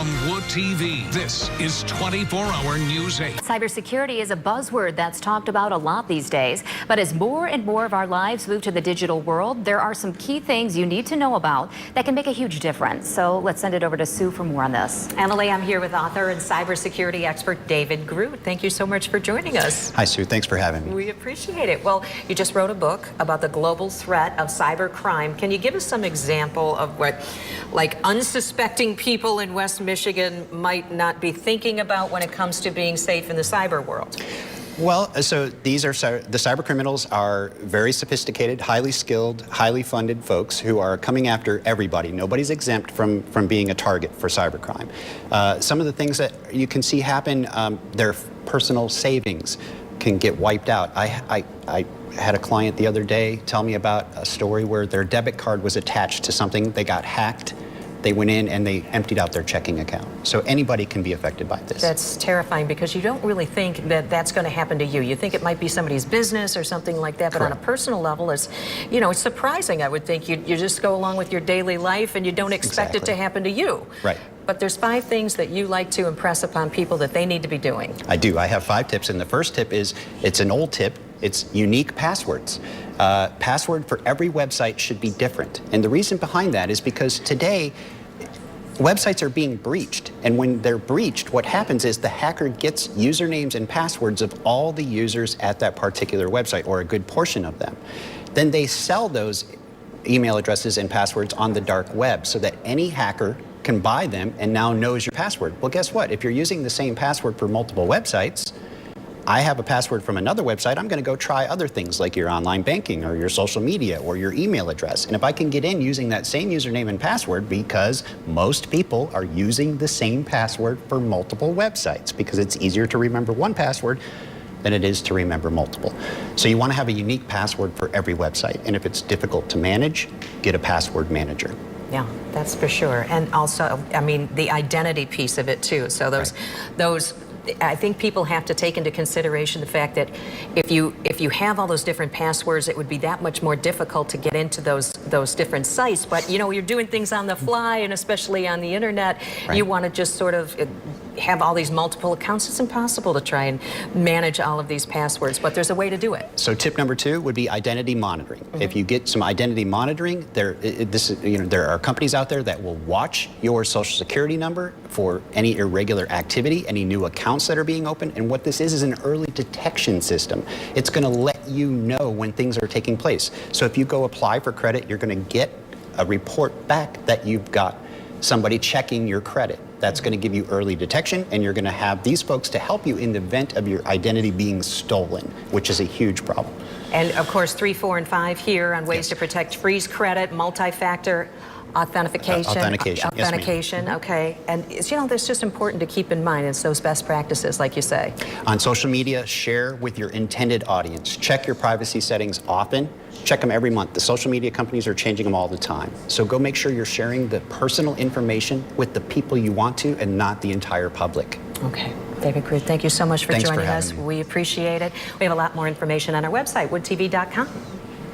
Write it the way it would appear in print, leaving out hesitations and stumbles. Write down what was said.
From Wood TV, this is 24-hour News 8. Cybersecurity is a buzzword that's talked about a lot these days. But as more and more of our lives move to the digital world, there are some key things you need to know about that can make a huge difference. So let's send it over to Sue for more on this. Emily, I'm here with author and cybersecurity expert David Groot. Thank you so much for joining us. Hi, Sue. Thanks for having me. We appreciate it. Well, you just wrote a book about the global threat of cybercrime. Can you give us some example of what, like, unsuspecting people in West Michigan might not be thinking about when it comes to being safe in the cyber world? Well, so these are the cyber criminals are very sophisticated, highly skilled, highly funded folks who are coming after everybody. Nobody's exempt from being a target for cybercrime. Some of the things that you can see happen, their personal savings can get wiped out. I had a client the other day tell me about a story where their debit card was attached to something. They got hacked. They went in and they emptied out their checking account. So anybody can be affected by this. That's terrifying because you don't really think that that's going to happen to you. You think it might be somebody's business or something like that, but Correct. on a personal level, it's, you know, it's surprising. I would think you just go along with your daily life and you don't expect it to happen to you. Right. But there's 5 things that you like to impress upon people that they need to be doing. I do. I have 5 tips, and the first tip is, it's an old tip, it's unique passwords. Password for every website should be different. And the reason behind that is because today, websites are being breached, and when they're breached, what happens is the hacker gets usernames and passwords of all the users at that particular website, or a good portion of them. Then they sell those email addresses and passwords on the dark web so that any hacker can buy them and now knows your password. Well, guess what? If you're using the same password for multiple websites, I have a password from another website, I'm going to go try other things like your online banking or your social media or your email address. And if I can get in using that same username and password, because most people are using the same password for multiple websites because it's easier to remember one password than it is to remember multiple. So you want to have a unique password for every website. And if it's difficult to manage, get a password manager. Yeah, that's for sure. And also, I mean, the identity piece of it too. So those I think people have to take into consideration the fact that if you have all those different passwords, it would be that much more difficult to get into those different sites. But you know, you're doing things on the fly, and especially on the internet, you want to just sort of have all these multiple accounts. It's impossible to try and manage all of these passwords, but there's a way to do it. So tip number 2 would be identity monitoring. If you get some identity monitoring, there are companies out there that will watch your social security number for any irregular activity, any new accounts that are being opened. And what this is an early detection system. It's going to let you know when things are taking place. So if you go apply for credit, you're going to get a report back that you've got somebody checking your credit. That's going to give you early detection, and you're going to have these folks to help you in the event of your identity being stolen, which is a huge problem. And of course, 3, 4, and 5 here on ways to protect: freeze credit, multi-factor authentication. Authentication, yes, okay. And you know, that's just important to keep in mind. It's those best practices, like you say. On social media, share with your intended audience. Check your privacy settings often. Check them every month. The social media companies are changing them all the time. So go make sure you're sharing the personal information with the people you want to, and not the entire public. Okay. David Groot, thank you so much for Thanks joining for us. having me. We appreciate it. We have a lot more information on our website, woodtv.com.